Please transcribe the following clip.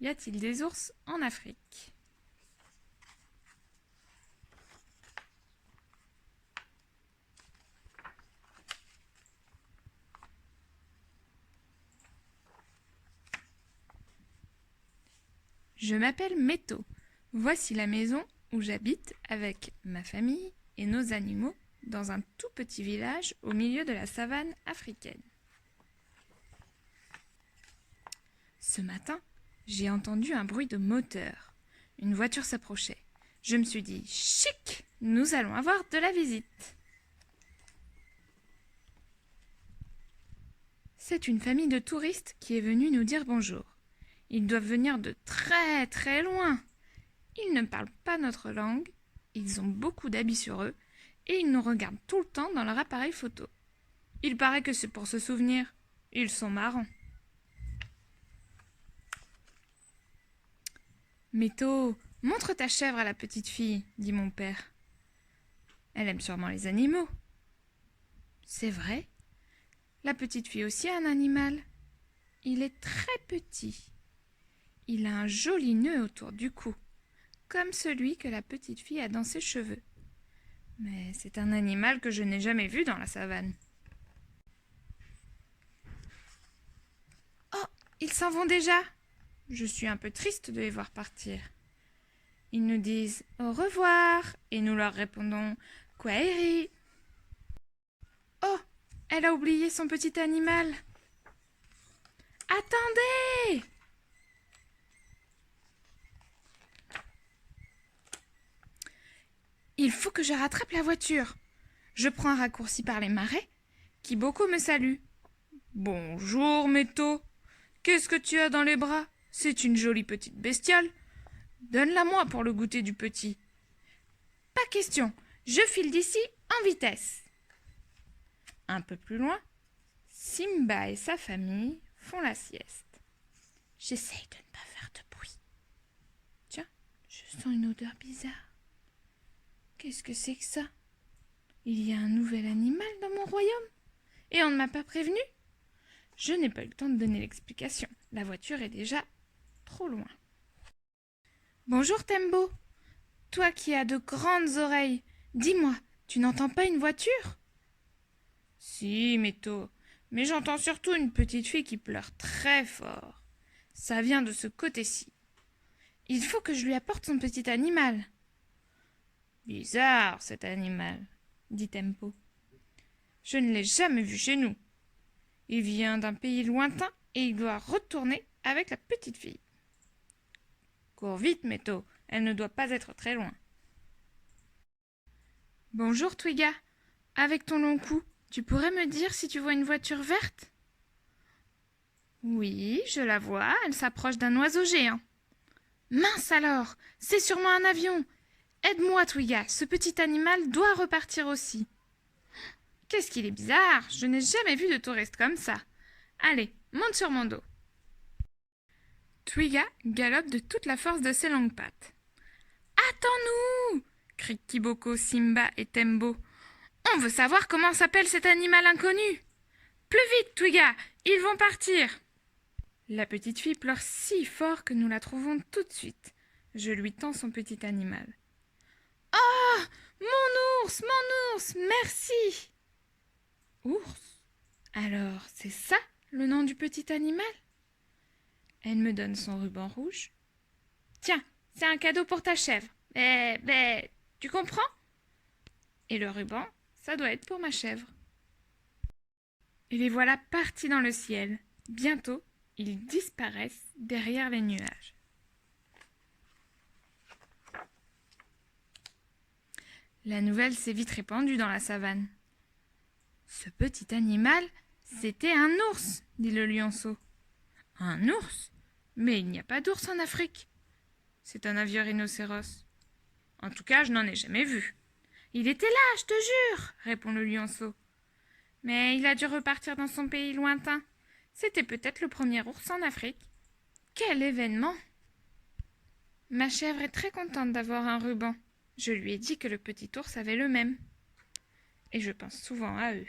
Y a-t-il des ours en Afrique? Je m'appelle Méto. Voici la maison où j'habite avec ma famille et nos animaux dans un tout petit village au milieu de la savane africaine. Ce matin, j'ai entendu un bruit de moteur. Une voiture s'approchait. Je me suis dit « Chic, nous allons avoir de la visite !» C'est une famille de touristes qui est venue nous dire bonjour. Ils doivent venir de très très loin. Ils ne parlent pas notre langue, ils ont beaucoup d'habits sur eux et ils nous regardent tout le temps dans leur appareil photo. Il paraît que c'est pour se souvenir. Ils sont marrants. Méto, montre ta chèvre à la petite fille, dit mon père. Elle aime sûrement les animaux. C'est vrai. La petite fille aussi a un animal. Il est très petit. Il a un joli nœud autour du cou, comme celui que la petite fille a dans ses cheveux. Mais c'est un animal que je n'ai jamais vu dans la savane. Oh, ils s'en vont déjà. Je suis un peu triste de les voir partir. Ils nous disent au revoir et nous leur répondons Kwaheri. Oh, elle a oublié son petit animal. Attendez! Il faut que je rattrape la voiture. Je prends un raccourci par les marais. Kiboko me salue. Bonjour, Méto. Qu'est-ce que tu as dans les bras? C'est une jolie petite bestiole. Donne-la-moi pour le goûter du petit. Pas question, je file d'ici en vitesse. Un peu plus loin, Simba et sa famille font la sieste. J'essaye de ne pas faire de bruit. Tiens, je sens une odeur bizarre. Qu'est-ce que c'est que ça? Il y a un nouvel animal dans mon royaume et on ne m'a pas prévenu. Je n'ai pas eu le temps de donner l'explication. La voiture est déjà trop loin. Bonjour Tembo. Toi qui as de grandes oreilles, dis-moi, tu n'entends pas une voiture? Si, Méto, mais j'entends surtout une petite fille qui pleure très fort. Ça vient de ce côté-ci. Il faut que je lui apporte son petit animal. Bizarre, cet animal, dit Tempo. Je ne l'ai jamais vu chez nous. Il vient d'un pays lointain et il doit retourner avec la petite fille. Cours vite, Méto, elle ne doit pas être très loin. Bonjour, Twiga. Avec ton long cou, tu pourrais me dire si tu vois une voiture verte? Oui, je la vois, elle s'approche d'un oiseau géant. Mince alors, c'est sûrement un avion. Aide-moi, Twiga, ce petit animal doit repartir aussi. Qu'est-ce qu'il est bizarre, je n'ai jamais vu de touriste comme ça. Allez, monte sur mon dos. Twiga galope de toute la force de ses longues pattes. Attends-nous! Crient Kiboko, Simba et Tembo. On veut savoir comment s'appelle cet animal inconnu. Plus vite, Twiga, ils vont partir. La petite fille pleure si fort que nous la trouvons tout de suite. Je lui tends son petit animal. Oh, mon ours, merci. Ours? Alors, c'est ça le nom du petit animal? Elle me donne son ruban rouge. Tiens, c'est un cadeau pour ta chèvre. Tu comprends? Et le ruban, ça doit être pour ma chèvre. Et les voilà partis dans le ciel. Bientôt, ils disparaissent derrière les nuages. La nouvelle s'est vite répandue dans la savane. Ce petit animal, c'était un ours, dit le lionceau. Un ours? Mais il n'y a pas d'ours en Afrique. C'est un vieux rhinocéros. En tout cas, je n'en ai jamais vu. Il était là, je te jure, répond le lionceau. Mais il a dû repartir dans son pays lointain. C'était peut-être le premier ours en Afrique. Quel événement! Ma chèvre est très contente d'avoir un ruban. Je lui ai dit que le petit ours avait le même. Et je pense souvent à eux.